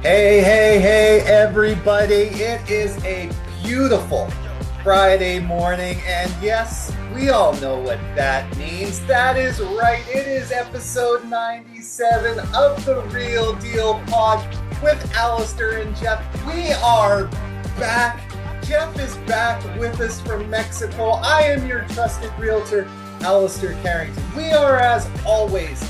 Hey, hey, hey, everybody. It is a beautiful Friday morning. And yes, we all know what that means. That is right. It is episode 97 of the Real Deal Pod with Allister and Geoff. We are back. Geoff is back with us from Mexico. I am your trusted realtor, Allister Carrington. We are, as always,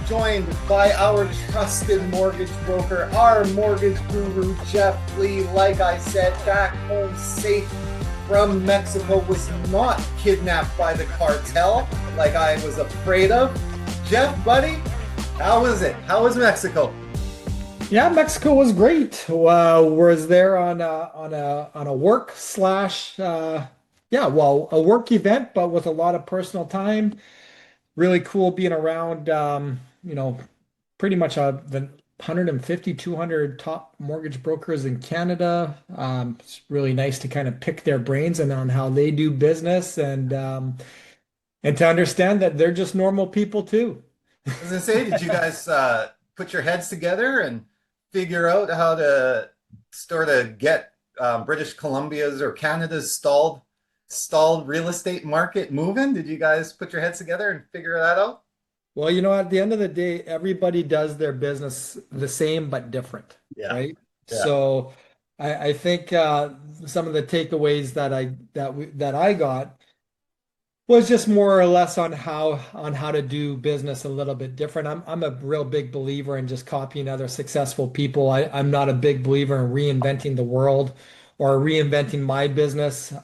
joined by our trusted mortgage broker, our mortgage guru, Geoff Lee. Like I said, back home safe from Mexico, was not kidnapped by the cartel like I was afraid of. Geoff, buddy, how was it? How was Mexico? Yeah, Mexico was great. Was there on a work slash a work event, but with a lot of personal time. Really cool being around you know, pretty much the 150, 200 top mortgage brokers in Canada. It's really nice to kind of pick their brains and on how they do business and to understand that they're just normal people too. I was gonna say, did you guys put your heads together and figure out how to sort of get British Columbia's or Canada's stalled real estate market moving? Did you guys put your heads together and figure that out? Well, at the end of the day, everybody does their business the same but different, Yeah, right? yeah. So I think some of the takeaways that I got was just more or less on how to do business a little bit different. I'm a real big believer in just copying other successful people. I'm not a big believer in reinventing the world or reinventing my business.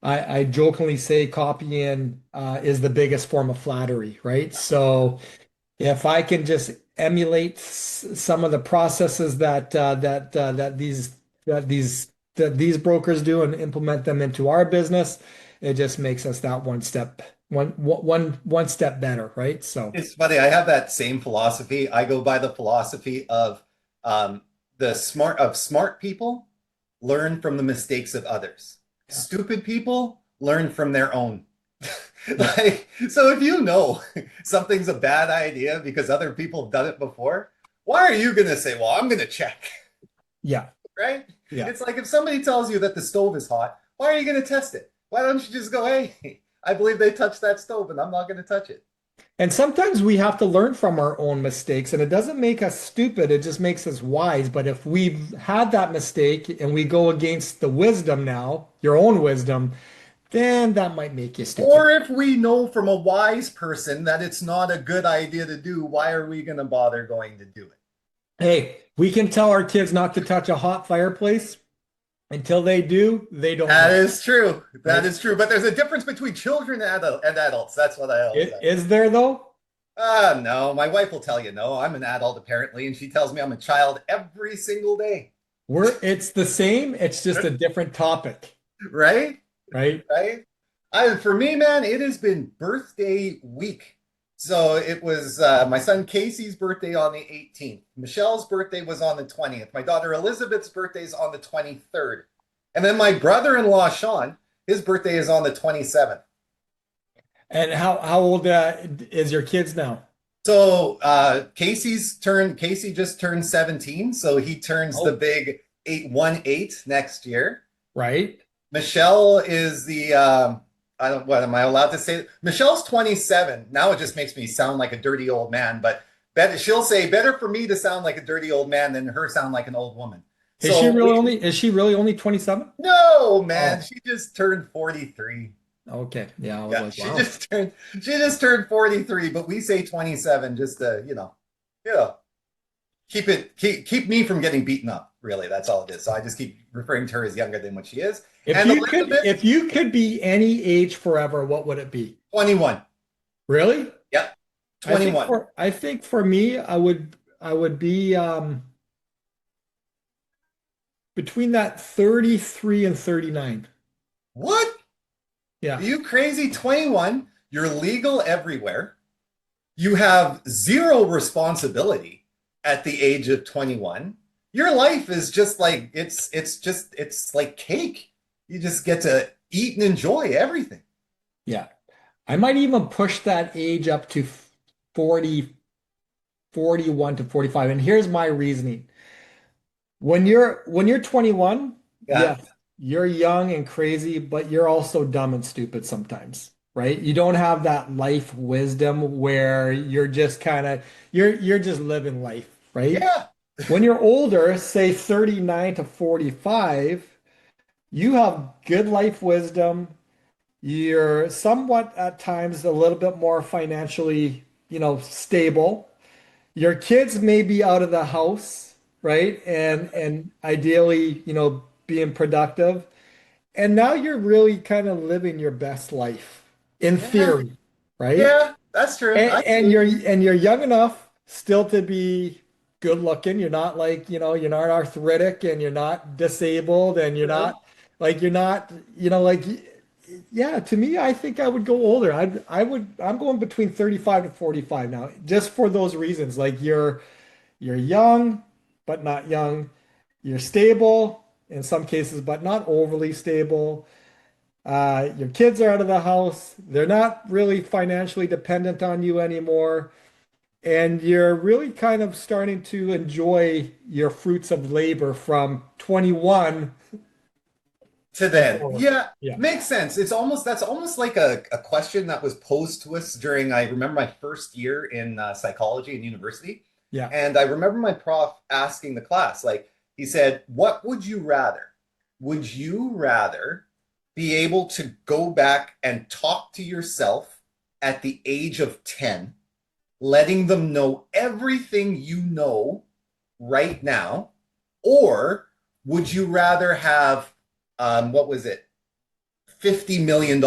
I jokingly say copying is the biggest form of flattery, right? So if I can just emulate some of the processes that these brokers do and implement them into our business, it just makes us that one step better, right? So It's funny. I have that same philosophy. I go by the philosophy of smart people learn from the mistakes of others. yeah, Stupid people learn from their own. yeah, Like, so if you know something's a bad idea because other people have done it before, why are you gonna say, "Well, I'm gonna check," yeah, right? yeah. It's like if somebody tells you that the stove is hot, why are you gonna test it? Why don't you just go, "Hey, I believe they touched that stove and I'm not gonna touch it." And sometimes we have to learn from our own mistakes, and it doesn't make us stupid, it just makes us wise. But if we've had that mistake and we go against the wisdom now, your own wisdom, then that might make you stupid. Or if we know from a wise person that it's not a good idea to do, why are we going to bother going to do it? Hey, we can tell our kids not to touch a hot fireplace. Until they do, they don't That know, is true. That right? is true. But there's a difference between children and adults. That's what I always say. Is there though? No, my wife will tell you no. I'm an adult apparently, and she tells me I'm a child every single day. It's the same, it's just a different topic, Right? right? Right? For me, man, it has been birthday week. So it was my son Casey's birthday on the 18th. Michelle's birthday was on the 20th. My daughter Elizabeth's birthday is on the 23rd. And then my brother-in-law, Sean, his birthday is on the 27th. And how old is your kids now? So Casey just turned 17. So he turns the Oh, big 818 next year. right. Michelle is the I don't what am I allowed to say? Michelle's 27. Now it just makes me sound like a dirty old man, but she'll say better for me to sound like a dirty old man than her sound like an old woman. So Is she really only 27? no, man, Oh, she just turned 43. okay. Yeah, I was Yeah, like, wow. she just turned 43, but we say 27 just to, you know, keep me from getting beaten up, really. That's all it is. So I just keep referring to her as younger than what she is. If And you could Elizabeth, if you could be any age forever, what would it be? 21. Really? Yep, I think 21. for me, I would be between that 33 and 39. What? Are Yeah. you crazy? 21. You're legal everywhere. You have zero responsibility at the age of 21. Your life is just like it's like cake. You just get to eat and enjoy everything. Yeah. I might even push that age up to 40, 41 to 45. And here's my reasoning. When you're 21, Yeah. yes, you're young and crazy, but you're also dumb and stupid sometimes, right? You don't have that life wisdom where you're just kind of you're just living life, right? Yeah. When you're older, say 39 to 45, you have good life wisdom. You're somewhat at times a little bit more financially, stable. Your kids may be out of the house, right? And ideally, being productive. And now you're really kind of living your best life in Yeah. theory, right? Yeah. That's true. And, I and see. you're young enough still to be good looking. You're not like, you're not arthritic and you're not disabled and True. you're not, like yeah, to me, I think I would go older. I'm going between 35 to 45 now, just for those reasons. Like you're young, but not young. You're stable in some cases, but not overly stable. Your kids are out of the house. They're not really financially dependent on you anymore. And you're really kind of starting to enjoy your fruits of labor from 21 To then. forward. Yeah, Yeah. makes sense. That's almost like a question that was posed to us during, I remember my first year in psychology in university. Yeah. And I remember my prof asking the class, like, he said, what would you rather? Would you rather be able to go back and talk to yourself at the age of 10, letting them know everything you know right now? Or would you rather have, what was it, $50 million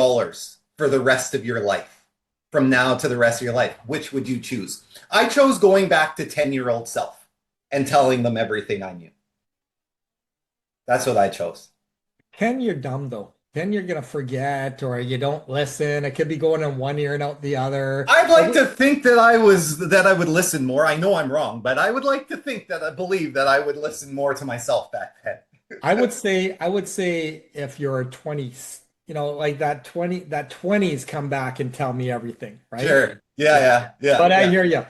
for the rest of your life, from now to the rest of your life? Which would you choose? I chose going back to 10-year-old self and telling them everything I knew. That's what I chose. 10, you're dumb though. 10, you're gonna forget or you don't listen. It could be going in one ear and out the other. I'd Like like to think that I would listen more. I know I'm wrong, but I would like to think that I believe that I would listen more to myself back then. I would say if you're 20s, like that 20s come back and tell me everything, right? Sure. Yeah, Yeah. yeah, yeah, But I yeah. hear you.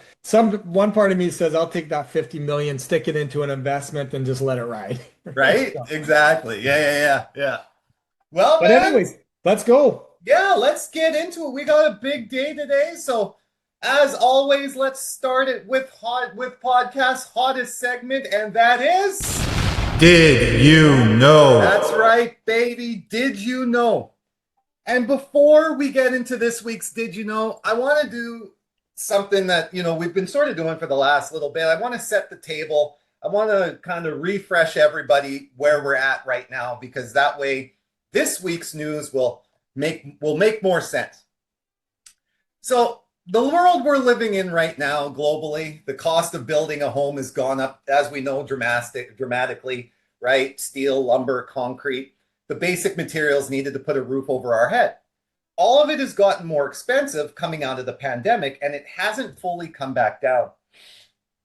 One part of me says I'll take that 50 million, stick it into an investment and just let it ride. Right? Right? Exactly. Yeah, yeah, yeah, yeah. Well, But man, anyways, let's go. yeah, let's get into it. We got a big day today, so as always, let's start it with podcast hottest segment, and that is Did you know? that's right, baby. Did you know? And before we get into this week's Did You Know, I want to do something that, we've been sort of doing for the last little bit. I want to set the table. I want to kind of refresh everybody where we're at right now, because that way this week's news will make more sense. So, the world we're living in right now globally, the cost of building a home has gone up, as we know, dramatically, right? Steel, lumber, concrete, the basic materials needed to put a roof over our head. All of it has gotten more expensive coming out of the pandemic, and it hasn't fully come back down.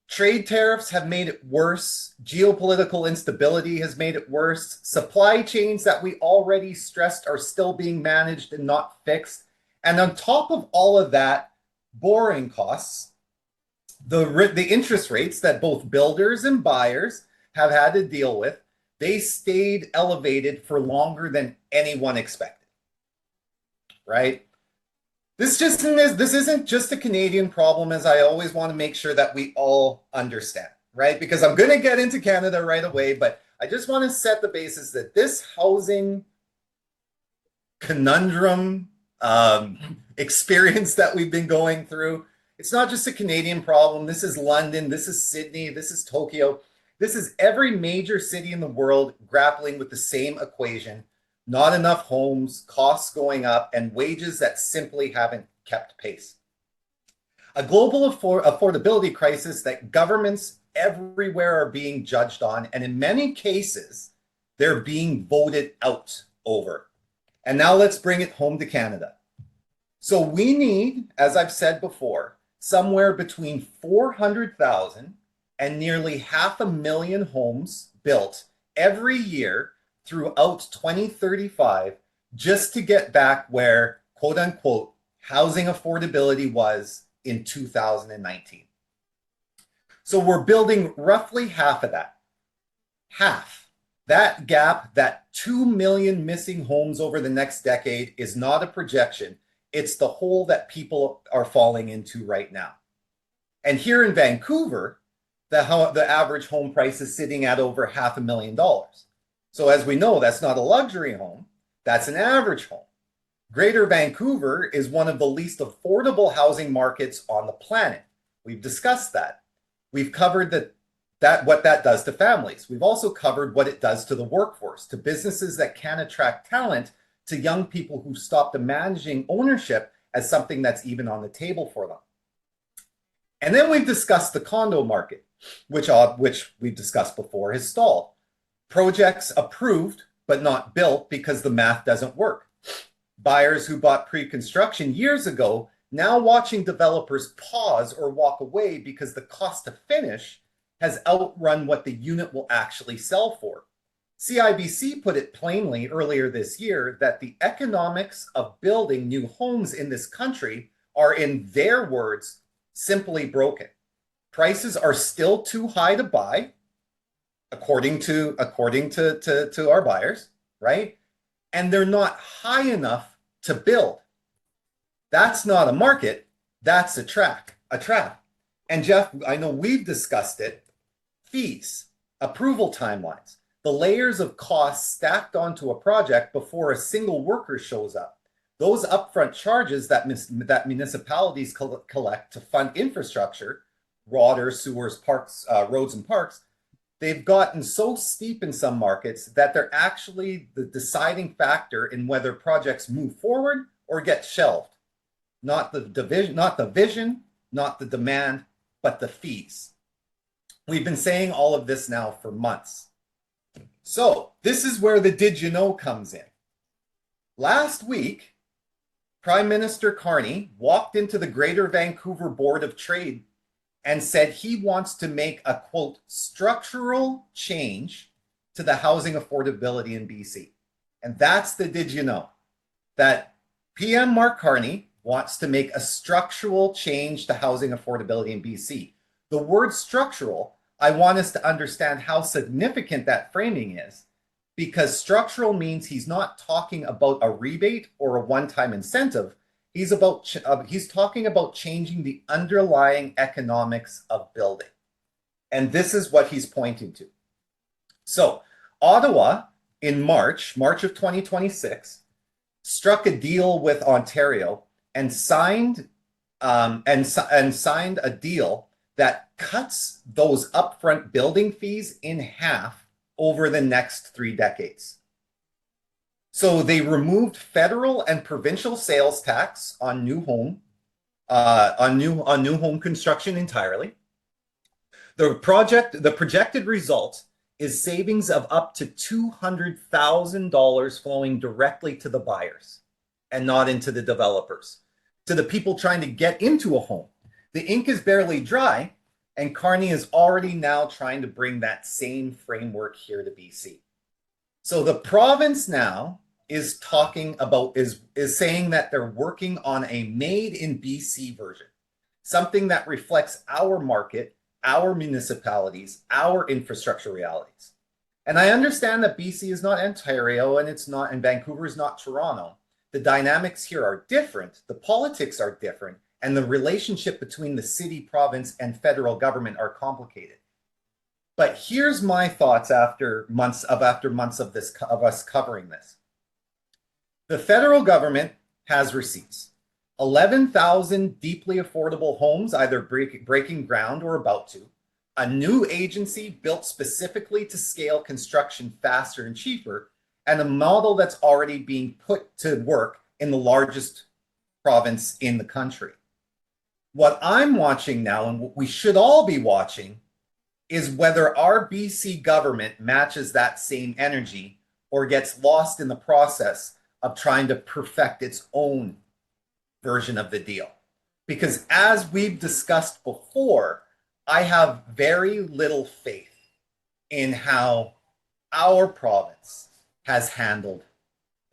Trade tariffs have made it worse. Geopolitical instability has made it worse. Supply chains that we already stressed are still being managed and not fixed. And on top of all of that, borrowing costs, the interest rates that both builders and buyers have had to deal with, they stayed elevated for longer than anyone expected, right? This isn't just a Canadian problem, as I always want to make sure that we all understand, right? Because I'm going to get into Canada right away, but I just want to set the basis that this housing conundrum experience that we've been going through, it's not just a Canadian problem. This is London, this is Sydney, this is Tokyo. This is every major city in the world grappling with the same equation: not enough homes, costs going up, and wages that simply haven't kept pace. A global affordability crisis that governments everywhere are being judged on, and in many cases, they're being voted out over. And now let's bring it home to Canada. So we need, as I've said before, somewhere between 400,000 and nearly 500,000 homes built every year throughout 2035, just to get back where, quote unquote, housing affordability was in 2019. So we're building roughly half of that. Half. That gap, that 2 million missing homes over the next decade, is not a projection. It's the hole that people are falling into right now. And here in Vancouver, the average home price is sitting at over $500,000. So as we know, that's not a luxury home. That's an average home. Greater Vancouver is one of the least affordable housing markets on the planet. We've discussed that. We've covered what that does to families. We've also covered what it does to the workforce, to businesses that can attract talent, to young people who stopped imagining ownership as something that's even on the table for them. And then we've discussed the condo market, which we've discussed before, has stalled. Projects approved but not built because the math doesn't work. Buyers who bought pre-construction years ago now watching developers pause or walk away because the cost to finish has outrun what the unit will actually sell for. CIBC put it plainly earlier this year that the economics of building new homes in this country are, in their words, simply broken. Prices are still too high to buy, according to our buyers, right? And they're not high enough to build. That's not a market, that's a trap. And Geoff, I know we've discussed it. Fees, approval timelines, the layers of costs stacked onto a project before a single worker shows up. Those upfront charges that municipalities collect to fund infrastructure, water, sewers, parks, roads and parks, they've gotten so steep in some markets that they're actually the deciding factor in whether projects move forward or get shelved. Not the vision, not the demand, but the fees. We've been saying all of this now for months. So this is where the did you know comes in. Last week, Prime Minister Carney walked into the Greater Vancouver Board of Trade and said he wants to make a, quote, structural change to the housing affordability in BC. And that's the did you know, that PM Mark Carney wants to make a structural change to housing affordability in BC. The word structural, I want us to understand how significant that framing is, because structural means he's not talking about a rebate or a one-time incentive. He's talking about changing the underlying economics of building. And this is what he's pointing to. So Ottawa in March of 2026, struck a deal with Ontario and signed a deal that cuts those upfront building fees in half over the next 3 decades. So they removed federal and provincial sales tax on new home construction entirely. The projected result is savings of up to $200,000 flowing directly to the buyers and not into the developers, to the people trying to get into a home. The ink is barely dry, and Carney is already now trying to bring that same framework here to BC. So the province now is saying that they're working on a made in BC version, something that reflects our market, our municipalities, our infrastructure realities. And I understand that BC is not Ontario and Vancouver is not Toronto. The dynamics here are different, the politics are different, and the relationship between the city, province, and federal government are complicated. But here's my thoughts after months of us covering this. The federal government has receipts. 11,000 deeply affordable homes either breaking ground or about to. A new agency built specifically to scale construction faster and cheaper, and a model that's already being put to work in the largest province in the country. What I'm watching now, and what we should all be watching, is whether our BC government matches that same energy or gets lost in the process of trying to perfect its own version of the deal. Because as we've discussed before, I have very little faith in how our province has handled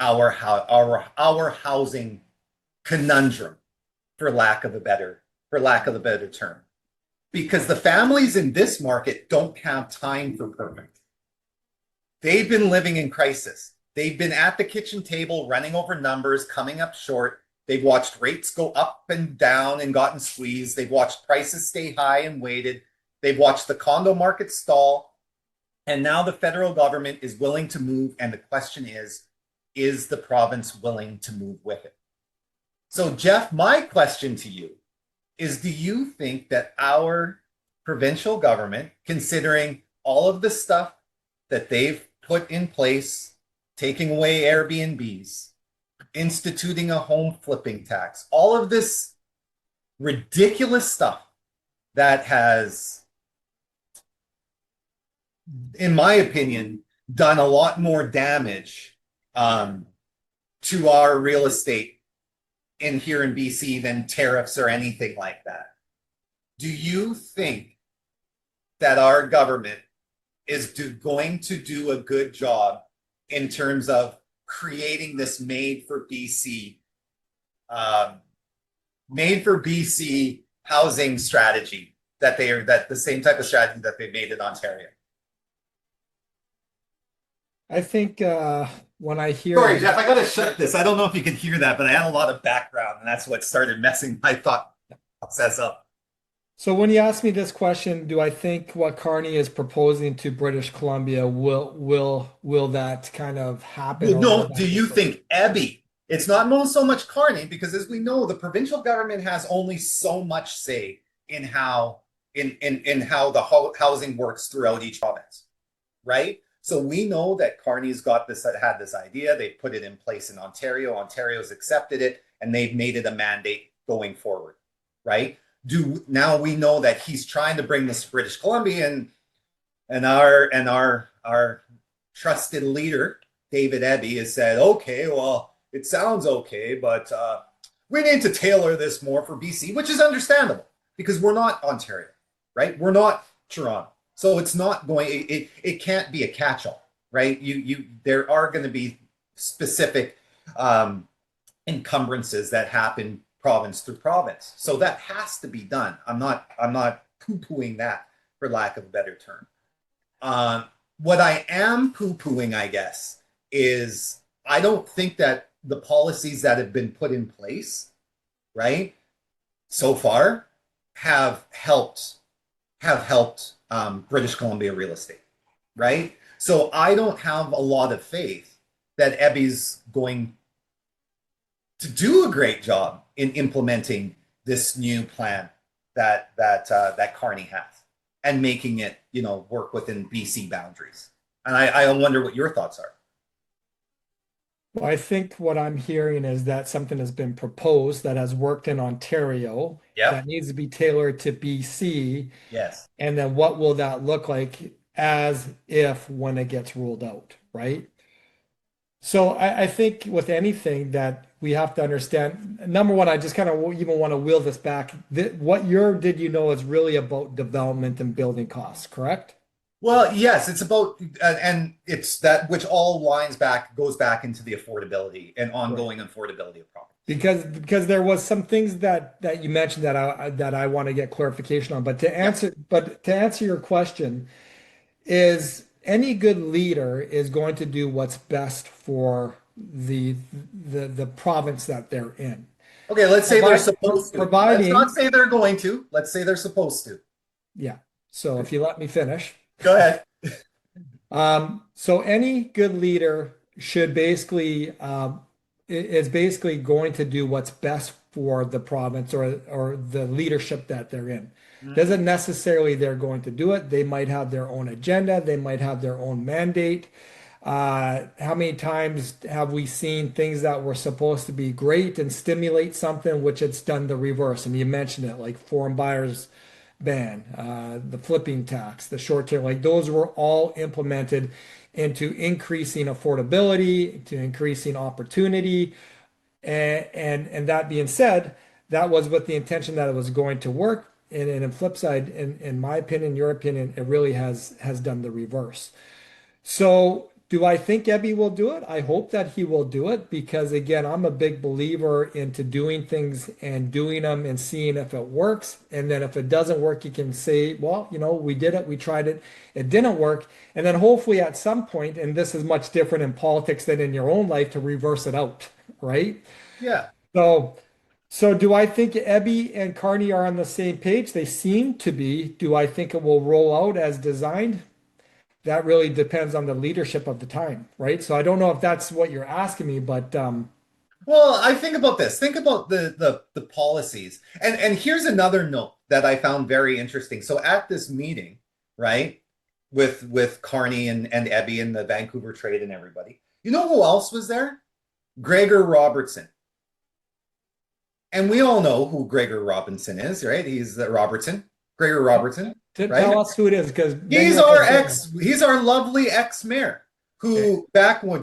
our housing conundrum, for lack of a better term. Because the families in this market don't have time for perfect. they've been living in crisis. They've been at the kitchen table running over numbers, coming up short. They've watched rates go up and down and gotten squeezed. They've watched prices stay high and waited. They've watched the condo market stall. And now the federal government is willing to move. And the question is the province willing to move with it? So, Geoff, my question to you is, do you think that our provincial government, considering all of the stuff that they've put in place, taking away Airbnbs, instituting a home flipping tax, all of this ridiculous stuff that has, in my opinion, done a lot more damage to our real estate in here in BC than tariffs or anything like that. Do you think that our government is going to do a good job in terms of creating this made for BC housing strategy that the same type of strategy that they made in Ontario? I think when I hear Sorry, Geoff, I gotta shut this. I don't know if you can hear that, but I had a lot of background, and that's what started messing my thought process up. So when you ask me this question, do I think what Carney is proposing to British Columbia will that kind of happen? Well, no, do you think Ebby? It's not so much Carney, because as we know, the provincial government has only so much say in how the housing works throughout each province, right? So we know that Carney's had this idea. They put it in place in Ontario. Ontario's accepted it, and they've made it a mandate going forward, right? Now we know that he's trying to bring this to British Columbia, and our trusted leader, David Eby, has said, okay, well, it sounds okay, but we need to tailor this more for BC, which is understandable because we're not Ontario, right? We're not Toronto. So it's not going, it can't be a catch-all, right? There are going to be specific encumbrances that happen province through province. So that has to be done. I'm not poo-pooing that, for lack of a better term. What I am poo-pooing, I guess, is I don't think that the policies that have been put in place, right, so far have helped British Columbia real estate, right? So I don't have a lot of faith that Eby's going to do a great job in implementing this new plan that Carney has and making it, work within BC boundaries. And I wonder what your thoughts are. Well, I think what I'm hearing is that something has been proposed that has worked in Ontario that needs to be tailored to BC. Yes. And then what will that look like when it gets rolled out, right? So I think with anything that we have to understand, number one, I just kind of even want to wheel this back. What your did you know is really about development and building costs, correct? Well, yes, it's about, and it's that which all goes back into the affordability and ongoing affordability of property. Because there was some things that you mentioned that I want to get clarification on. But to answer your question, is any good leader is going to do what's best for the province that they're in. Okay, let's say they're supposed to. Let's not say they're going to. Let's say they're supposed to. Yeah. So if you let me finish. Go ahead. So any good leader should basically is basically going to do what's best for the province or the leadership that they're in. Doesn't necessarily they're going to do it. They might have their own agenda. They might have their own mandate. How many times have we seen things that were supposed to be great and stimulate something, which it's done the reverse? And you mentioned it, like foreign buyers ban, the flipping tax, the short term, like those were all implemented into increasing affordability, to increasing opportunity. And that being said, that was with the intention that it was going to work. And in flip side, in my opinion, your opinion, it really has done the reverse. So Do I think Ebby will do it? I hope that he will do it because, again, I'm a big believer into doing things and doing them and seeing if it works. And then if it doesn't work, you can say, well, we did it, we tried it, it didn't work. And then hopefully at some point, and this is much different in politics than in your own life, to reverse it out, right? Yeah. So, so do I think Ebby and Carney are on the same page? They seem to be. Do I think it will roll out as designed? That really depends on the leadership of the time, right? So I don't know if that's what you're asking me, but Well, I think about this. Think about the policies. And here's another note that I found very interesting. So at this meeting, right, with Carney and Ebby and the Vancouver Trade and everybody, you know who else was there? Gregor Robertson. And we all know who Gregor Robinson is, right? He's Robertson, Gregor Robertson, tell right? us who it is because He's our lovely ex-mayor who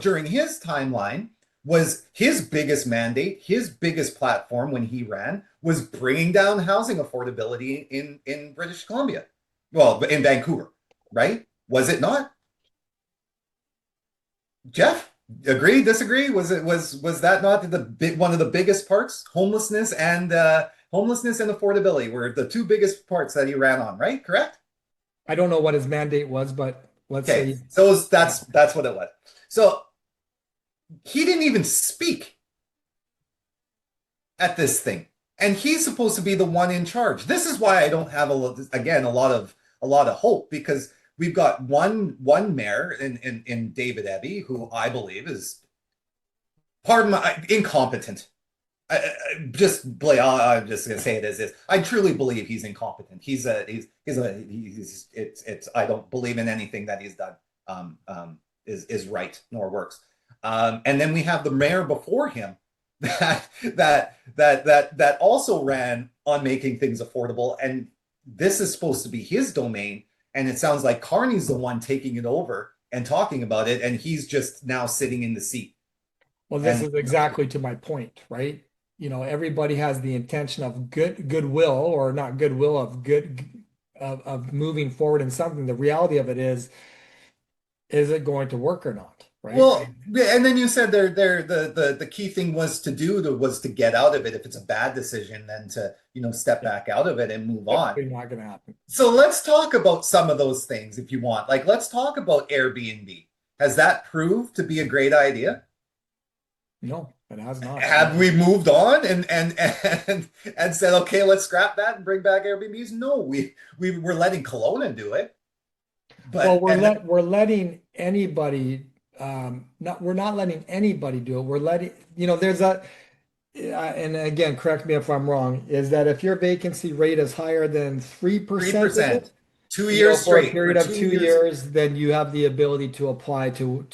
during his timeline was his biggest mandate, his biggest platform when he ran was bringing down housing affordability in British Columbia. Well, in Vancouver, right? Was it not? Jeff, agree, disagree? Was that not one of the biggest parts? Homelessness and affordability were the two biggest parts that he ran on, right? Correct? I don't know what his mandate was, but let's Okay, say so that's what it was. So he didn't even speak at this thing, and he's supposed to be the one in charge. This is why I don't have a lot of hope, because we've got one mayor in David Eby, who I believe is, pardon my, incompetent. I'm just gonna say it as is. I truly believe he's incompetent. I don't believe in anything that he's done is right nor works. And then we have the mayor before him that also ran on making things affordable, and this is supposed to be his domain, and it sounds like Carney's the one taking it over and talking about it, and he's just now sitting in the seat. well, this is exactly to my point, right? Everybody has the intention of goodwill or not goodwill of moving forward in something. The reality of it is it going to work or not, right? Well, and then you said the key thing was to get out of it. If it's a bad decision, then to step back out of it and move on. Probably not going to happen. So let's talk about some of those things if you want. Like, let's talk about Airbnb. Has that proved to be a great idea? No, it has not. Have we moved on and said, okay, let's scrap that and bring back Airbnbs? No, we're letting Kelowna do it. But we're letting anybody we're not letting anybody do it. We're letting there's and again, correct me if I'm wrong, is that if your vacancy rate is higher than 3%, 2 years for a straight, period of 2 years, then you have the ability to apply to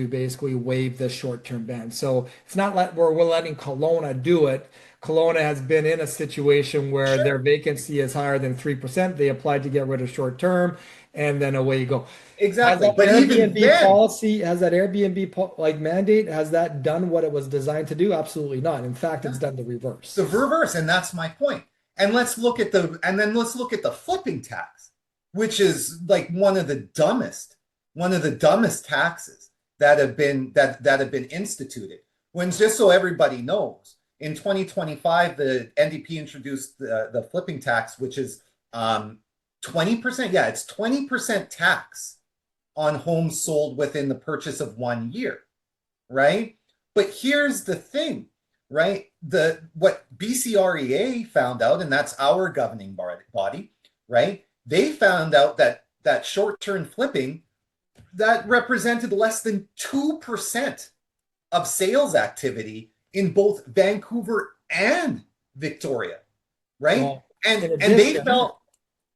basically waive the short-term ban. So it's not like we're letting Kelowna do it. Kelowna has been in a situation where their vacancy is higher than 3%. They applied to get rid of short-term, and then away you go. Exactly. But Airbnb policy, has that Airbnb mandate, has that done what it was designed to do? Absolutely not. In fact, it's done the reverse. The reverse, and that's my point. And let's look at the flipping tax, which is like one of the dumbest taxes that have been instituted. When, just so everybody knows, in 2025, the NDP introduced the flipping tax, which is 20%. Yeah, it's 20% tax on homes sold within the purchase of 1 year, right? But here's the thing, right? What BCREA found out, and that's our governing body, right? They found out that short-term flipping, that represented less than 2% of sales activity in both Vancouver and Victoria, right? Well, and they felt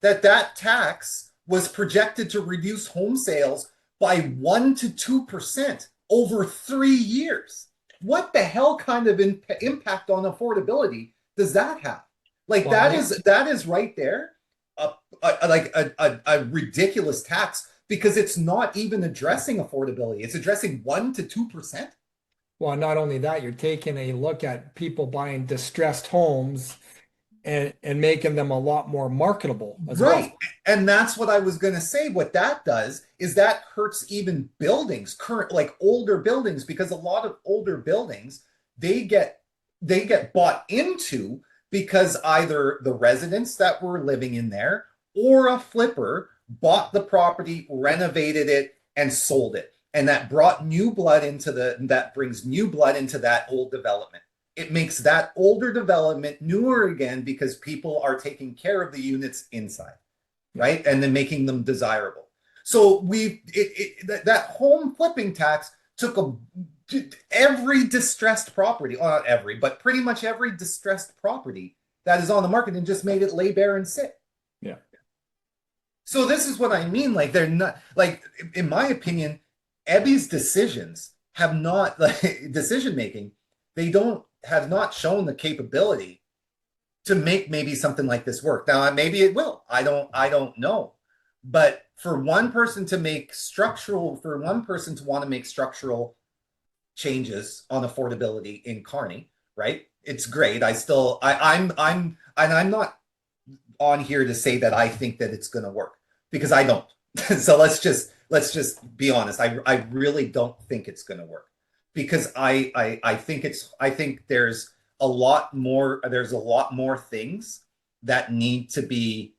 that tax was projected to reduce home sales by 1 to 2% over 3 years. What the hell kind of impact on affordability does that have? Like, that is right there, a ridiculous tax, because it's not even addressing affordability. It's addressing 1 to 2%. Well, not only that, you're taking a look at people buying distressed homes and making them a lot more marketable as well. Right. And that's what I was going to say. What that does is that hurts even buildings, current like older buildings, because a lot of older buildings, they get they get bought into because either the residents that were living in there or a flipper bought the property, renovated it, and sold it. And that brought new blood into that brings new blood into that old development. It makes that older development newer again because people are taking care of the units inside, right? And then making them desirable. So that home flipping tax took every distressed property, well, not every, but pretty much every distressed property that is on the market and just made it lay bare and sit. Yeah. So this is what I mean. Like they're not like, in my opinion, Ebby's decisions have not like decision making. They don't have not shown the capability to make maybe something like this work. Now, maybe it will. I don't know. But for one person to want to make structural changes on affordability in Carney, right? It's great. I'm not on here to say that I think that it's going to work because I don't. So let's just be honest. I really don't think it's going to work because I think there's a lot more things that need to be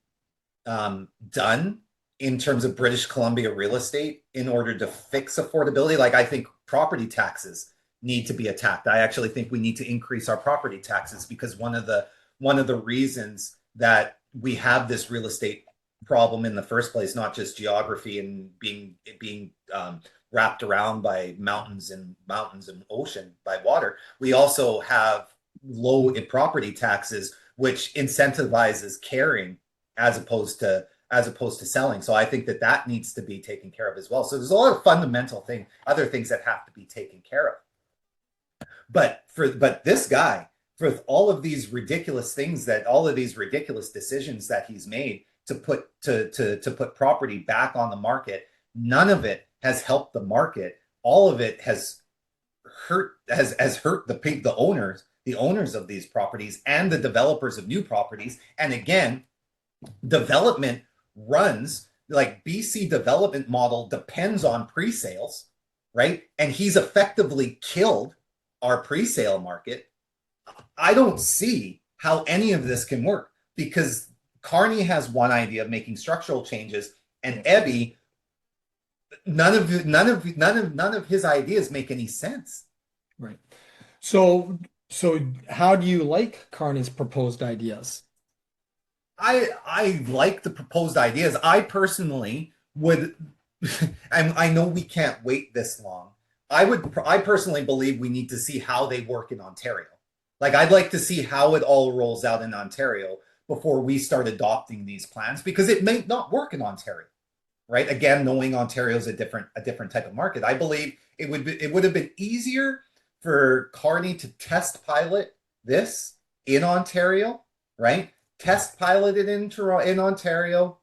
done in terms of British Columbia real estate in order to fix affordability. Like I think property taxes need to be attacked. I actually think we need to increase our property taxes because one of the reasons that we have this real estate problem in the first place, not just geography and being wrapped around by mountains and ocean by water. We also have low property taxes, which incentivizes caring as opposed to selling. So I think that needs to be taken care of as well. So there's a lot of fundamental other things that have to be taken care of. But this guy, for all of these ridiculous decisions that he's made to put property back on the market, none of it has helped the market. All of it has hurt the owners of these properties and the developers of new properties. And again, development runs like BC development model depends on pre-sales, right? And he's effectively killed our pre-sale market. I don't see how any of this can work because Carney has one idea of making structural changes, and Ebby, none of his ideas make any sense. Right. So how do you like Carney's proposed ideas? I like the proposed ideas. I personally would, I know we can't wait this long. I personally believe we need to see how they work in Ontario. Like I'd like to see how it all rolls out in Ontario before we start adopting these plans because it may not work in Ontario, right? Again, knowing Ontario is a different type of market. I believe it would have been easier for Carney to test pilot this in Ontario, right? Test pilot it in Ontario,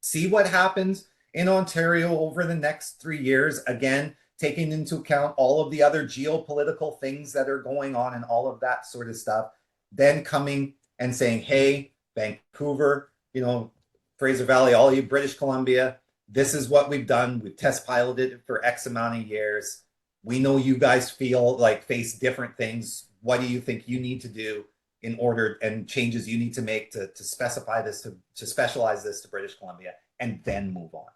see what happens in Ontario over the next 3 years. Again, taking into account all of the other geopolitical things that are going on and all of that sort of stuff. Then coming and saying, hey, Vancouver, Fraser Valley, all you British Columbia, this is what we've done. We've test piloted it for X amount of years. We know you guys face different things. What do you think you need to do in order and changes you need to make to specify this, to specialize this to British Columbia, and then move on.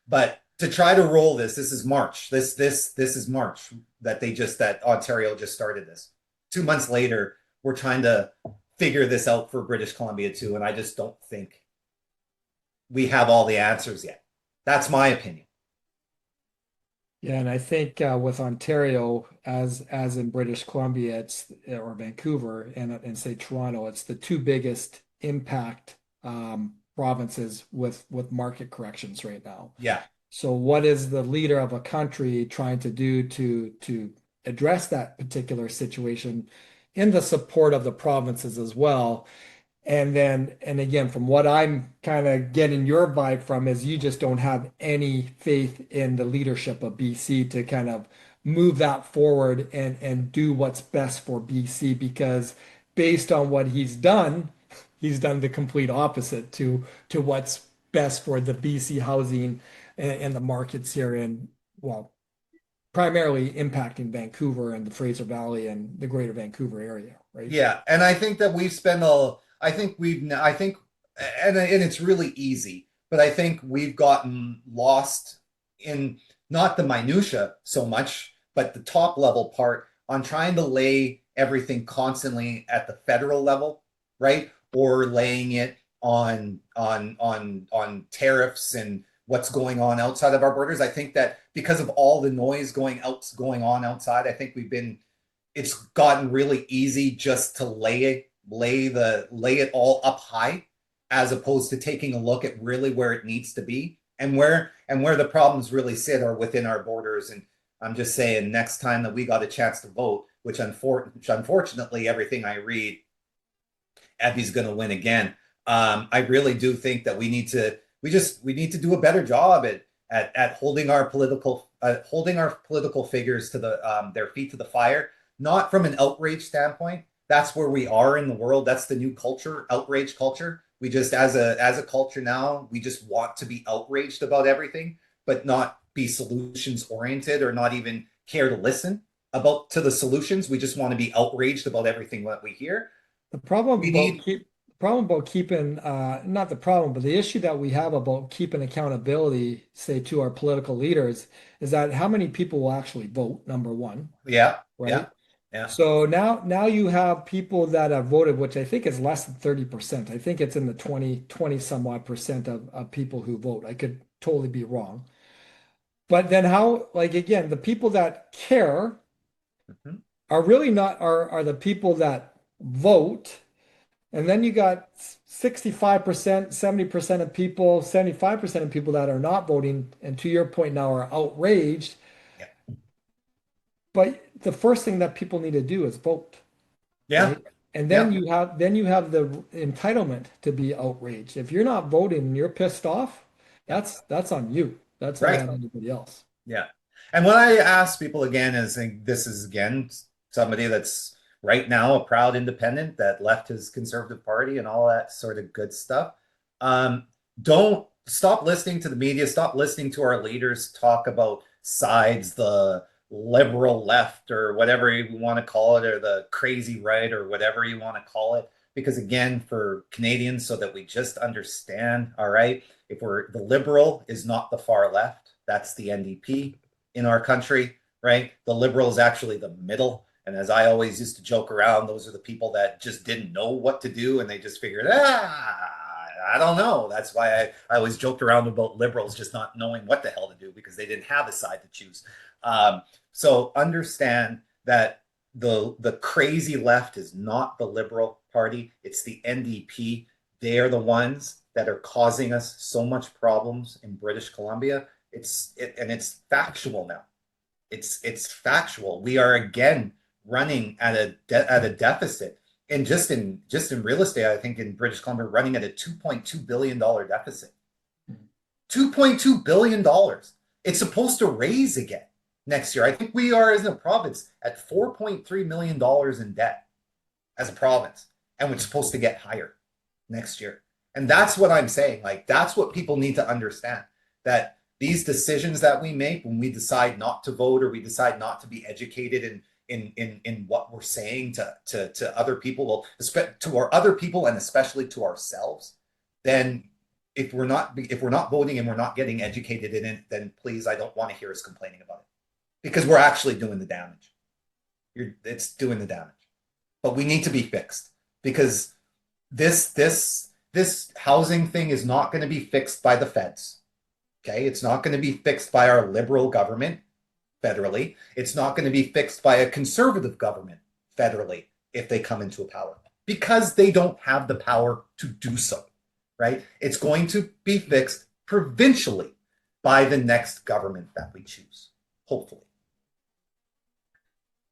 But to try to roll this is March. This is March that Ontario just started this. 2 months later, we're trying to figure this out for British Columbia too, and I just don't think we have all the answers yet. That's my opinion. Yeah, and I think with Ontario, as in British Columbia, or Vancouver and say Toronto, it's the two biggest impact provinces with market corrections right now. Yeah. So what is the leader of a country trying to do to address that particular situation in the support of the provinces as well? And again, from what I'm kind of getting your vibe from is you just don't have any faith in the leadership of BC to kind of move that forward and do what's best for BC because based on what he's done he's done the complete opposite to what's best for the BC housing and the markets here in, well, primarily impacting Vancouver and the Fraser Valley and the greater Vancouver area, right? Yeah, and I think that we've spent a, I think, and it's really easy, but I think we've gotten lost in not the minutia so much, but the top level part on trying to lay everything constantly at the federal level, right? Or laying it on tariffs and what's going on outside of our borders. I think that because of all the noise going on outside, I think it's gotten really easy just to lay it all up high, as opposed to taking a look at really where it needs to be and where the problems really sit are within our borders. And I'm just saying, next time that we got a chance to vote, which unfortunately everything I read, Abby's going to win again. I really do think that we need to do a better job at holding our political figures to their feet to the fire, not from an outrage standpoint. That's where we are in the world. That's the new culture, outrage culture. We just, as a culture now, we just want to be outraged about everything, but not be solutions oriented, or not even care to listen to the solutions. We just want to be outraged about everything that we hear. The problem about keeping, not the problem, but the issue that we have about keeping accountability, say, to our political leaders, is that how many people will actually vote, number one. Yeah. Right. Yeah. Yeah. So now you have people that have voted, which I think is less than 30%. I think it's in the 20 some odd percent of people who vote. I could totally be wrong. But then how, like, again, the people that care are really not, are the people that vote. And then you got 65%, 70% of people, 75% of people that are not voting, and to your point now, are outraged. Yeah. But the first thing that people need to do is vote. Yeah. Right? And then Yeah. you have the entitlement to be outraged. If you're not voting and you're pissed off, that's on you. That's not on anybody else. Yeah. And when I ask people again, this is again somebody that's right now a proud independent that left his Conservative Party and all that sort of good stuff. Don't stop listening to the media. Stop listening to our leaders talk about sides, the liberal left or whatever you want to call it, or the crazy right or whatever you want to call it. Because again, for Canadians, so that we just understand, all right, if the liberal is not the far left, that's the NDP in our country, right? The liberal is actually the middle. And as I always used to joke around, those are the people that just didn't know what to do, and they just figured, I don't know. That's why I always joked around about liberals just not knowing what the hell to do, because they didn't have a side to choose. So understand that the crazy left is not the Liberal Party. It's the NDP. They are the ones that are causing us so much problems in British Columbia. And it's factual now. It's factual. We are again running at a deficit, and just in real estate, I think in British Columbia, running at a $2.2 billion deficit. $2.2 billion. It's supposed to raise again next year. I think we are, as a province, at $4.3 million in debt as a province, and we're supposed to get higher next year. And that's what I'm saying. Like, that's what people need to understand, that these decisions that we make when we decide not to vote, or we decide not to be educated in what we're saying to other people, well, to our other people, and especially to ourselves, then if we're not voting and we're not getting educated in it, then please, I don't want to hear us complaining about it, because we're actually doing the damage. It's doing the damage. But we need to be fixed, because this housing thing is not going to be fixed by the feds. Okay, it's not going to be fixed by our liberal government federally. It's not going to be fixed by a conservative government federally if they come into power, because they don't have the power to do so, right? It's going to be fixed provincially by the next government that we choose, hopefully.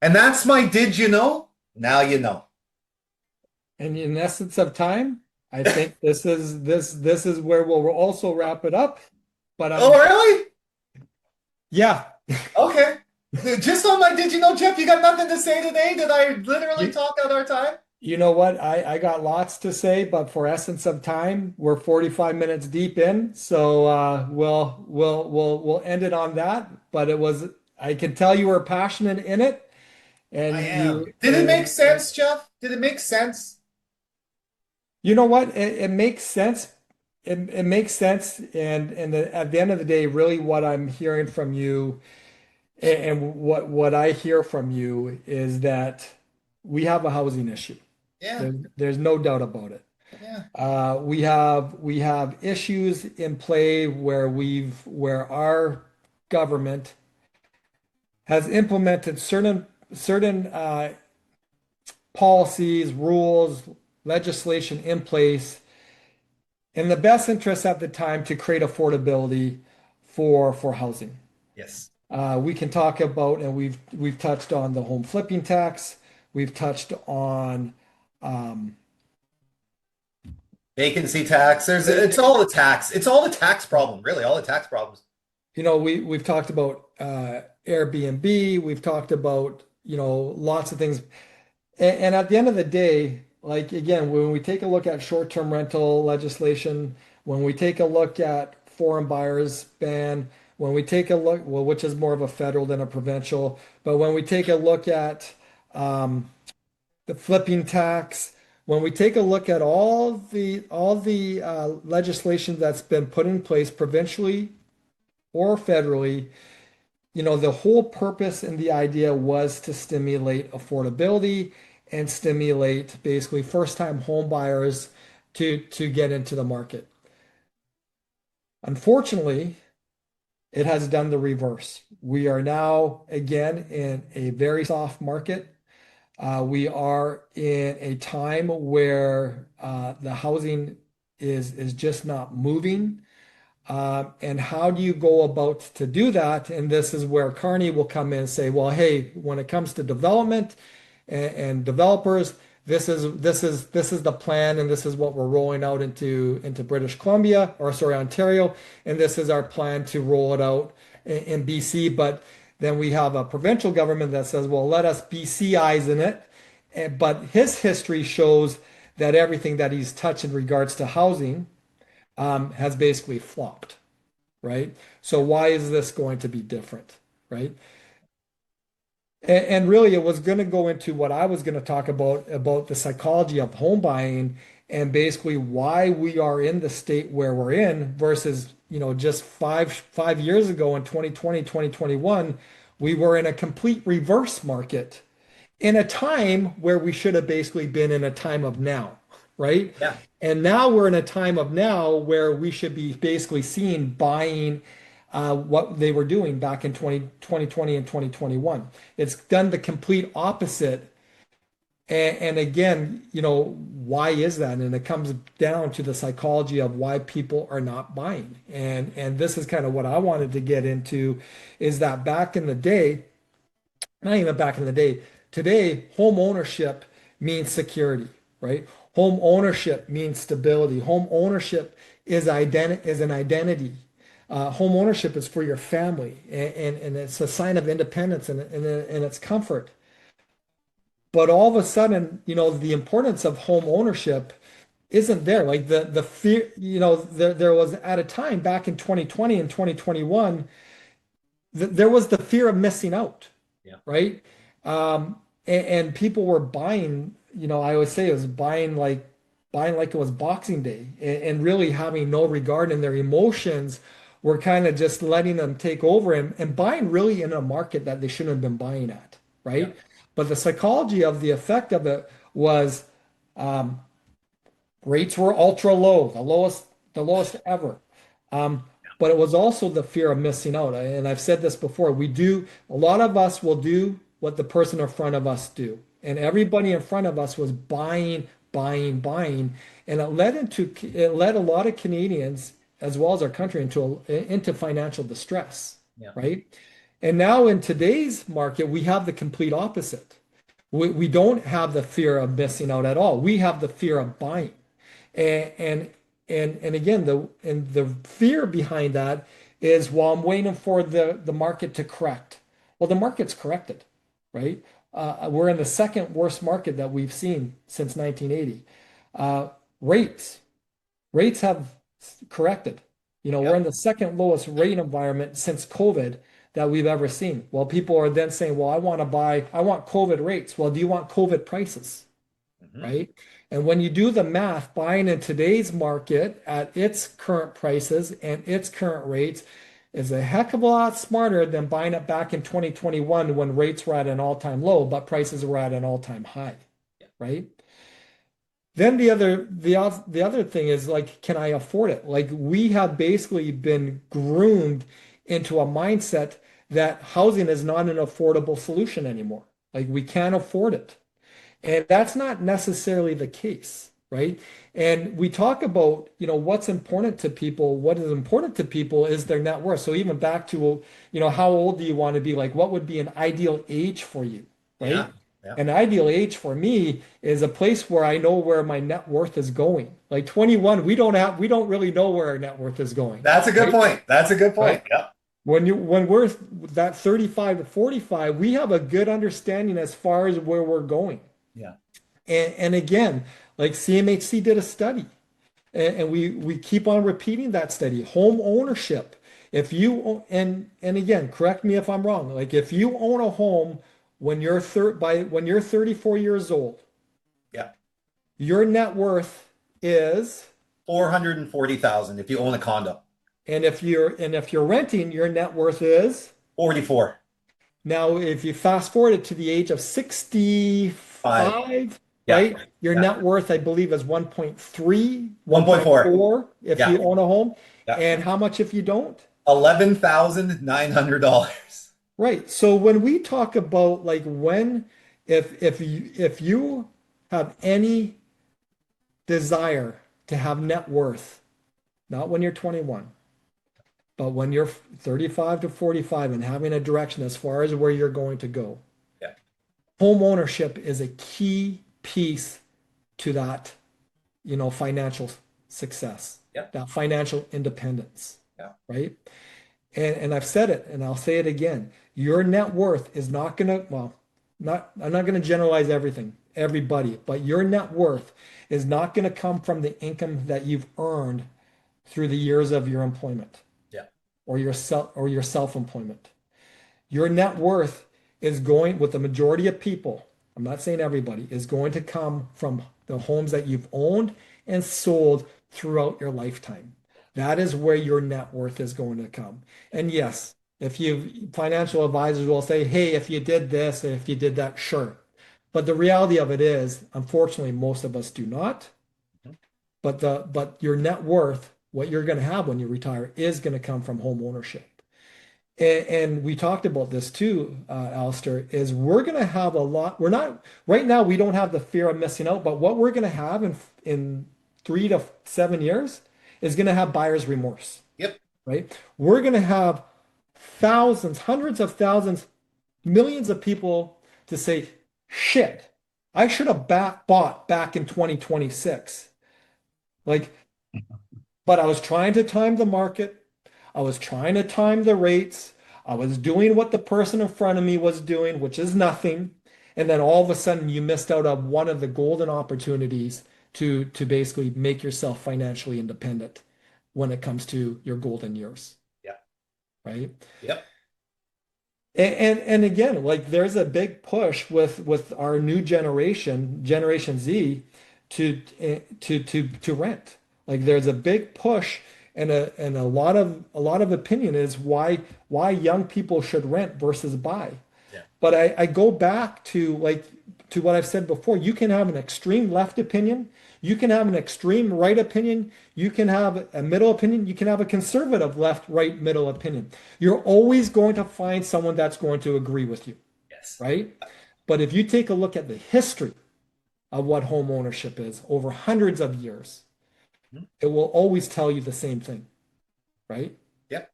And that's my did you know? Now you know. And in essence of time, I think this is where we'll also wrap it up. But oh, really? Yeah. Okay. Just on my did you know, Geoff, you got nothing to say today? Did I literally talk out our time? You know what? I got lots to say, but for essence of time, we're 45 minutes deep in, so we'll end it on that. But it was I can tell you were passionate in it, I and am. you Did it make sense, Jeff? Did it make sense? you know what? It makes sense. It makes sense, and at the end of the day, really, what I'm hearing from you, and what I hear from you is that we have a housing issue. Yeah, There's no doubt about it. yeah. We have issues in play where our government has implemented certain policies, rules, legislation in place in the best interest at the time to create affordability for housing. Yes. We can talk about, and we've touched on the home flipping tax. We've touched on um, Vacancy tax. It's all the tax. It's all the tax problem, really. All the tax problems. we've talked about Airbnb, we've talked about, lots of things. And at the end of the day, like again, when we take a look at short-term rental legislation, when we take a look at foreign buyers ban, when we take a look, well, which is more of a federal than a provincial, but when we take a look at um, the flipping tax, when we take a look at all the legislation that's been put in place provincially or federally, the whole purpose and the idea was to stimulate affordability and stimulate basically first-time home buyers to get into the market. Unfortunately, it has done the reverse. We are now again in a very soft market. We are in a time where the housing is just not moving. And how do you go about to do that? And this is where Carney will come in and say, well, hey, when it comes to development and developers, this is the plan, and this is what we're rolling out into British Columbia, or sorry, Ontario, and this is our plan to roll it out in BC. But then we have a provincial government that says, well, let us BCize in it. But his history shows that everything that he's touched in regards to housing has basically flopped, right? So why is this going to be different, right? And really, it was going to go into what I was going to talk about the psychology of home buying and basically why we are in the state where we're in versus, just five years ago in 2020, 2021, we were in a complete reverse market in a time where we should have basically been in a time of now, right? Yeah. And now we're in a time of now where we should be basically seeing buying what they were doing back in 2020 and 2021. It's done the complete opposite. And again, why is that? And it comes down to the psychology of why people are not buying. And this is kind of what I wanted to get into is that back in the day, not even back in the day, today, home ownership means security, right? Home ownership means stability. Home ownership is an identity. Home ownership is for your family, and it's a sign of independence and it's comfort. But all of a sudden, the importance of home ownership isn't there. Like the fear, there was at a time back in 2020 and 2021, there was the fear of missing out, Yeah. right? And people were buying, I always say it was buying like it was Boxing Day, and really having no regard, and their emotions were kind of just letting them take over, and buying really in a market that they shouldn't have been buying at, Yeah. right? But the psychology of the effect of it was um, rates were ultra low, the lowest ever. Um, but it was also the fear of missing out. And I've said this before, a lot of us will do what the person in front of us do. And everybody in front of us was buying, buying, buying. And it led a lot of Canadians, as well as our country, into financial distress, Yeah. right? And now in today's market, we have the complete opposite. We don't have the fear of missing out at all. We have the fear of buying. And and again, the fear behind that is, well, I'm waiting for the market to correct. Well, the market's corrected, right? We're in the second worst market that we've seen since 1980. Uh, rates. Rates have corrected. We're in Yep. the second lowest rate environment since COVID that we've ever seen. Well, people are then saying, well, I want COVID rates. Well, do you want COVID prices? Mhm. Right? And when you do the math, buying in today's market at its current prices and its current rates is a heck of a lot smarter than buying it back in 2021 when rates were at an all-time low, but prices were at an all-time high, Yeah. right? Then the other thing is like, can I afford it? Like we have basically been groomed into a mindset that housing is not an affordable solution anymore. Like we can't afford it. And that's not necessarily the case, right? And we talk about, what's important to people. What is important to people is their net worth. So even back to, how old do you want to be? Like, what would be an ideal age for you, Yeah. right? Yeah. An ideal age for me is a place where I know where my net worth is going. Like 21, we don't really know where our net worth is going, That's a good right? point. That's a good point. Right? Yep. When we're that 35 to 45, we have a good understanding as far as where we're going. Yeah. And again, like CMHC did a study, and we keep on repeating that study. Home ownership. If you and again, correct me if I'm wrong. Like if you own a home when you're 34 years old, Yeah. your net worth is, 440,000 if you own a condo. and if you're renting, your net worth is. 44. Now, if you fast forward it to the age of 5. 65, Yeah. right, your Yeah. net worth, I believe, is 1.3, 1.4. 1.4 if Yeah. you own a home. Yeah. And how much if you don't? $11,900. Right. So when we talk about like if you have any desire to have net worth, not when you're 21, but when you're 35 to 45 and having a direction as far as where you're going to go, Yeah. home ownership is a key piece to that, financial success, Yeah. that financial independence, Yeah. right? And I've said it and I'll say it again. Your net worth is not gonna, well, I'm not gonna generalize everybody, but your net worth is not gonna come from the income that you've earned through the years of your employment Yeah. or your self-employment. Your net worth is going with the majority of people, I'm not saying everybody, is going to come from the homes that you've owned and sold throughout your lifetime. That is where your net worth is going to come. And yes, if you financial advisors will say, hey, if you did this, if you did that, sure. But the reality of it is, unfortunately, most of us do not. Mhm. But your net worth, what you're going to have when you retire, is going to come from home ownership. And we talked about this too, Alistair, is we're going to have a lot. We're not right now. We don't have the fear of missing out, but what we're going to have in 3 to 7 years is going to have buyer's remorse, Yep. right? We're going to have thousands, hundreds of thousands, millions of people to say, "Shit, I should have bought back in 2026." Like, but I was trying to time the market. I was trying to time the rates. I was doing what the person in front of me was doing, which is nothing. And then all of a sudden you missed out on one of the golden opportunities to basically make yourself financially independent when it comes to your golden years, Yeah. right? Yep. And again, like there's a big push with our new Generation Z, to rent. Like there's a big push and a lot of opinion is why young people should rent versus buy. Yeah. But I go back to what I've said before. You can have an extreme left opinion, you can have an extreme right opinion, you can have a middle opinion, you can have a conservative left, right, middle opinion. You're always going to find someone that's going to agree with you, Yes. right? But if you take a look at the history of what home ownership is over hundreds of years, Mhm. it will always tell you the same thing, right? Yep.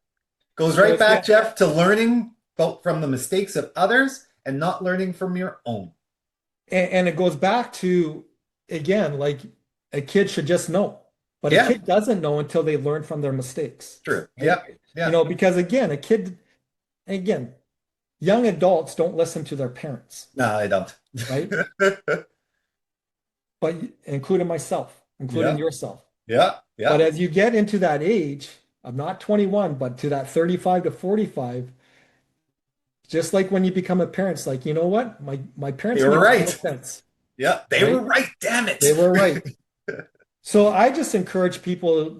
Goes So right it's back, not, Geoff, to learning from the mistakes of others and not learning from your own. and it goes back to, again, like a kid should just know, but a Yeah. kid doesn't know until they learn from their mistakes, True. right? Yep. Yeah. Because again, a kid, again, young adults don't listen to their parents, No, I don't. right? But including myself, including Yeah, yourself. yeah, But yeah. as you get into that age, I'm not 21, but to that 35 to 45, just like when you become a parent, it's like, you know what? My They parents were made the right. most sense, Yeah, they were right? right. Damn it. They were right. So I just encourage people,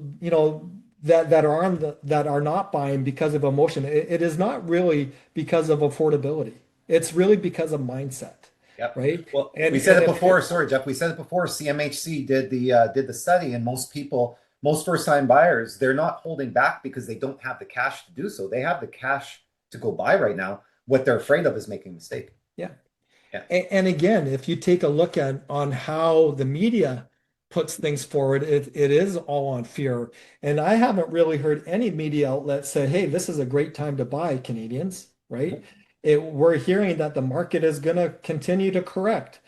that are that are not buying because of emotion. It is not really because of affordability. It's really because of mindset, Yep. right? Well, And we said and it if before. Sorry, Jeff. We said it before. CMHC did the study, and most people, most first-time buyers, they're not holding back because they don't have the cash to do so. They have the cash to go buy right now. What they're afraid of is making a mistake. yeah. Yeah. And again, if you take a look at on how the media puts things forward, it is all on fear. And I haven't really heard any media outlet say, hey, this is a great time to buy, Canadians, right? We're hearing that the market is going to continue to correct.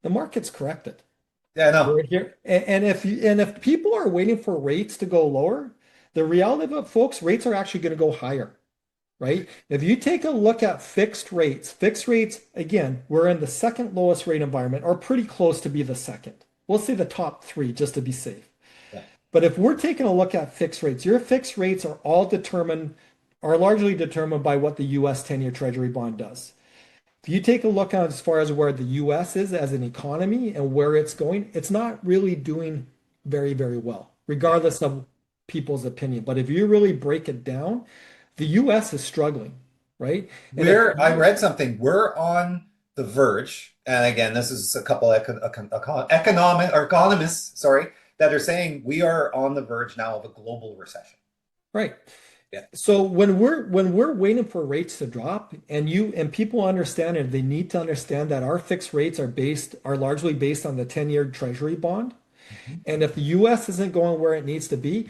The market's corrected. Yeah, no. We're here. And if people are waiting for rates to go lower, the reality of it, folks, rates are actually going to go higher, right? If you take a look at fixed rates, again, we're in the second lowest rate environment, or pretty close to be the second. We'll say the top three just to be safe. Yeah. But if we're taking a look at fixed rates, your fixed rates are largely determined by what the US 10-year Treasury bond does. If you take a look at as far as where the US is as an economy and where it's going, it's not really doing very, very well, Yeah. regardless of people's opinion. But if you really break it down, the US is struggling, right? And if I read something. We're on the verge, and again, this is a couple economic or economists, sorry, that are saying we are on the verge now of a global recession. right. Yeah. So when we're waiting for rates to drop and people understand it, they need to understand that our fixed rates are largely based on the 10-year Treasury bond. Mhm. And if the US isn't going where it needs to be,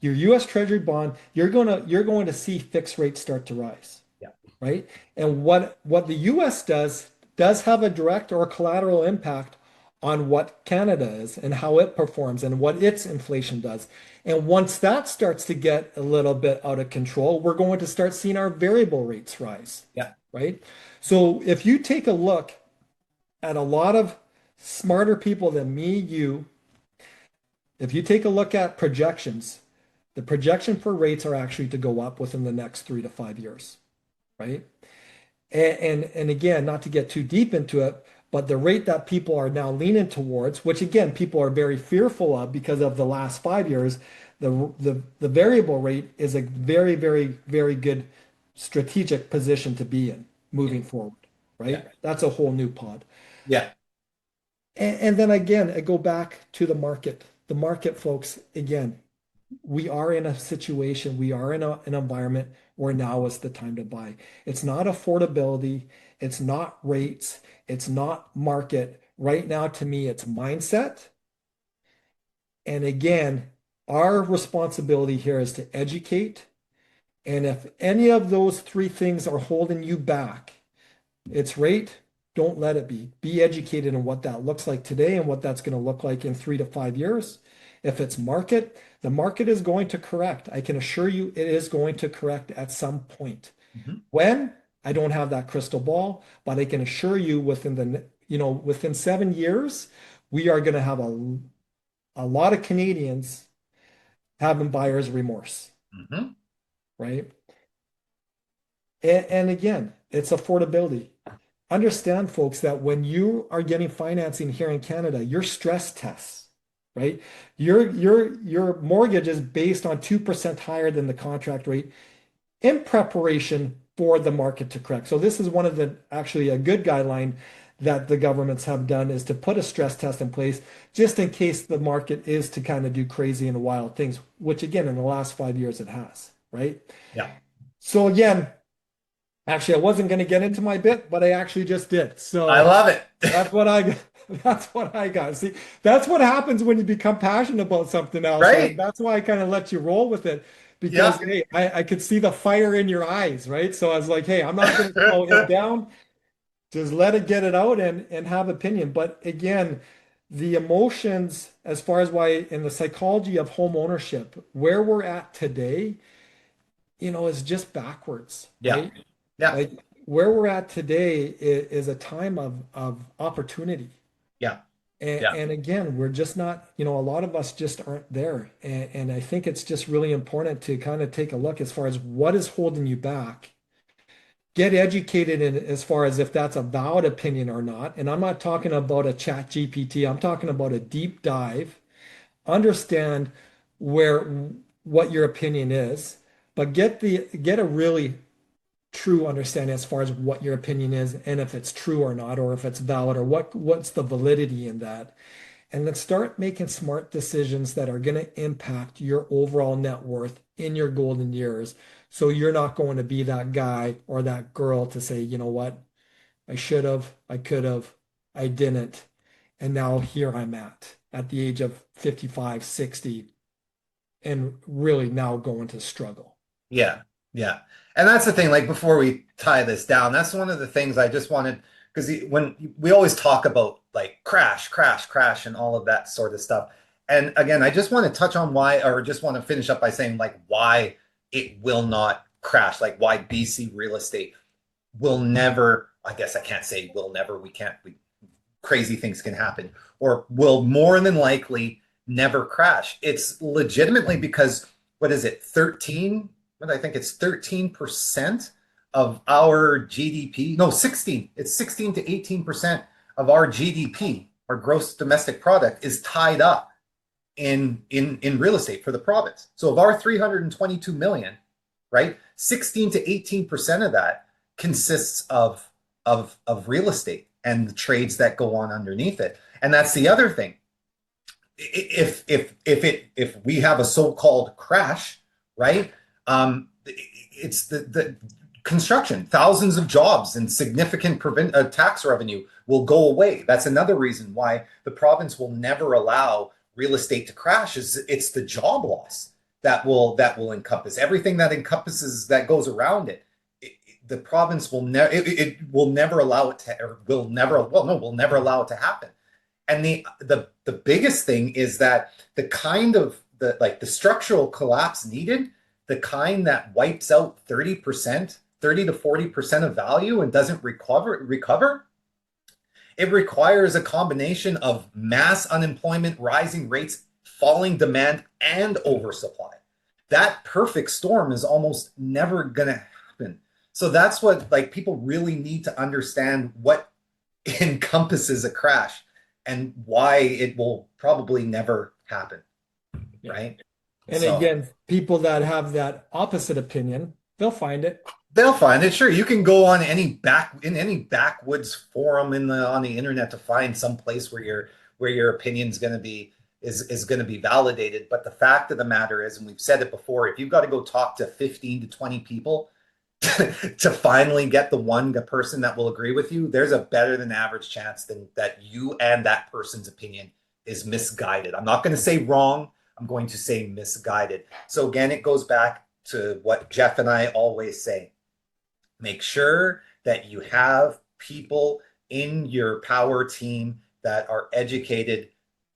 your US Treasury bond, you're going to see fixed rates start to rise, Yeah. right? And what the US does have a direct or collateral impact on what Canada is and how it performs and what its inflation does. And once that starts to get a little bit out of control, we're going to start seeing our variable rates rise, Yeah. right? So if you take a look at a lot of smarter people than me, if you take a look at projections, the projection for rates are actually to go up within the next 3 to 5 years, right? And again, not to get too deep into it, but the rate that people are now leaning towards, which again, people are very fearful of because of the last 5 years, the variable rate is a very, very, very good strategic position to be in Yeah. moving forward, Yeah. right? That's a whole new pod. Yeah. And then again, I go back to the market. The market, folks, again, we are in a situation, we are in an environment where now is the time to buy. It's not affordability, it's not rates, it's not market. Right now, to me, it's mindset. And again, our responsibility here is to educate. And if any of those three things are holding you back, it's rate, don't let it be. Be educated in what that looks like today and what that's going to look like in 3 to 5 years. If it's market, the market is going to correct. I can assure you it is going to correct at some point. Mhm. When? I don't have that crystal ball, but I can assure you within 7 years, we are going to have a lot of Canadians having buyer's remorse, Mhm. right? And again, it's affordability. Understand, folks, that when you are getting financing here in Canada, your stress tests, right? Your mortgage is based on 2% higher than the contract rate in preparation for the market to correct. So this is one of the actually a good guideline that the governments have done is to put a stress test in place just in case the market is to kind of do crazy and wild things, which again in the last 5 years it has, right? Yeah. So again, actually, I wasn't going to get into my bit, but I actually just did. I So love it. that's what I that's what I got. See, that's what happens when you become passionate about something else. Right. That's why I kind of let you roll with it because Yeah. hey, I could see the fire in your eyes, right? So I was like, hey, I'm not going to slow him down. Just let it get it out and have opinion. But again, the emotions, as far as why in the psychology of home ownership, where we're at today, is just backwards, Yeah. right? Yeah. Like where we're at today is a time of opportunity. Yeah. And, Yeah. and again, we're just not, a lot of us just aren't there. And I think it's just really important to kind of take a look as far as what is holding you back. Get educated in as far as if that's a valid opinion or not. And I'm not talking about a chat GPT. I'm talking about a deep dive. Understand where what your opinion is, but get a really true understanding as far as what your opinion is and if it's true or not, or if it's valid, or what's the validity in that. And then start making smart decisions that are going to impact your overall net worth in your golden years. So you're not going to be that guy or that girl to say, you know what, I should have, I could have, I didn't. And now here I'm at the age of 55, 60, and really now going to struggle. Yeah, yeah. And that's the thing, like before we tie this down, that's one of the things I just wanted, because when we always talk about like crash, crash, crash, and all of that sort of stuff. And again, I just want to touch on why, or just want to finish up by saying like why it will not crash, like why BC real estate will never, I guess I can't say will never, crazy things can happen, or will more than likely never crash. It's legitimately because what is it, 13? What I think it's 13% of our GDP. No, 16. It's 16 to 18% of our GDP, our gross domestic product, is tied up in real estate for the province. So of our 322 million, right, 16 to 18% of that consists of real estate and the trades that go on underneath it. And that's the other thing. If we have a so-called crash, right? It's the construction, thousands of jobs and significant tax revenue will go away. That's another reason why the province will never allow real estate to crash. Is it's the job loss that will encompass everything that goes around it. The province will never it will never allow it to, or will never, well, no, will never allow it to happen. And the biggest thing is that the kind of the structural collapse needed, the kind that wipes out 30%, 30 to 40% of value and doesn't recover, it requires a combination of mass unemployment, rising rates, falling demand, and oversupply. That perfect storm is almost never going to happen. So that's what like people really need to understand what encompasses a crash and why it will probably never happen, right? And So again, people that have that opposite opinion, they'll find it. they'll find it. Sure, you can go on any backwoods forum on the internet to find some place where your opinion's going to be is going to be validated. But the fact of the matter is, and we've said it before, if you've got to go talk to 15 to 20 people to finally get the person that will agree with you, there's a better than average chance that you and that person's opinion is misguided. I'm not going to say wrong. I'm going to say misguided. So again, it goes back to what Geoff and I always say. Make sure that you have people in your power team that are educated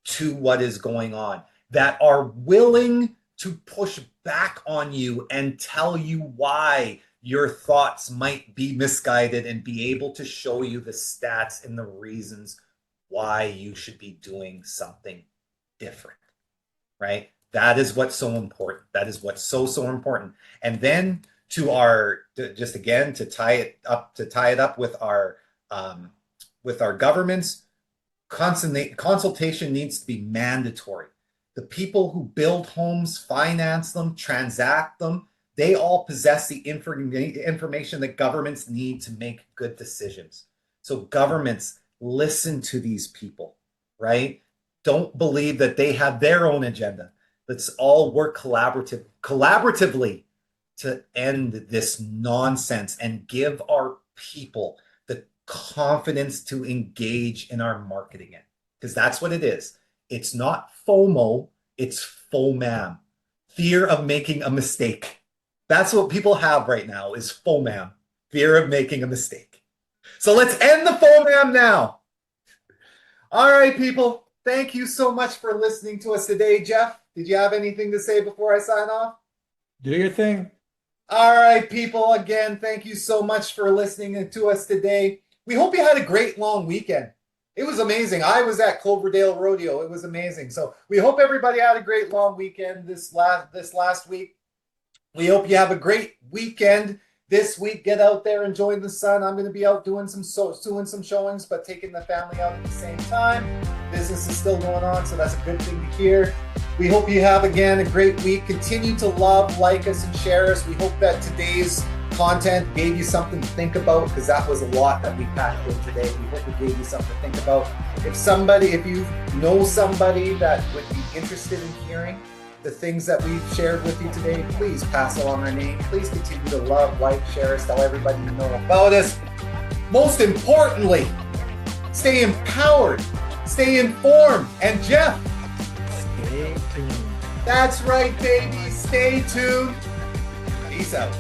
to what is going on, that are willing to push back on you and tell you why your thoughts might be misguided and be able to show you the stats and the reasons why you should be doing something different, right? That is what's so important. That is what's so important. And then just again to tie it up with our governments, consultation needs to be mandatory. The people who build homes, finance them, transact them, they all possess the information that governments need to make good decisions. So governments, listen to these people, right? Don't believe that they have their own agenda. Let's all work collaboratively to end this nonsense and give our people the confidence to engage in our marketing it. Because that's what it is. It's not FOMO, it's FOMAM. Fear of making a mistake. That's what people have right now is FOMAM, fear of making a mistake. So let's end the FOMAM now. All right, people. Thank you so much for listening to us today. Geoff, did you have anything to say before I sign off? Do your thing. All right, people, again, thank you so much for listening to us today. We hope you had a great long weekend. It was amazing. I was at Cloverdale Rodeo. It was amazing. So we hope everybody had a great long weekend this last week. We hope you have a great weekend this week. Get out there, enjoy the sun. I'm going to be out doing some showings, but taking the family out at the same time. Business is still going on, so that's a good thing to hear. We hope you have, again, a great week. Continue to love, like us, and share us. We hope that today's content gave you something to think about, because that was a lot that we packed in today. We hope it gave you something to think about. If you know somebody that would be interested in hearing the things that we've shared with you today, please pass along our name. Please continue to love, like, share us, tell everybody you know about us. Most importantly, stay empowered, stay informed, and Geoff, Stay tuned. that's right, baby. Stay tuned. Peace out.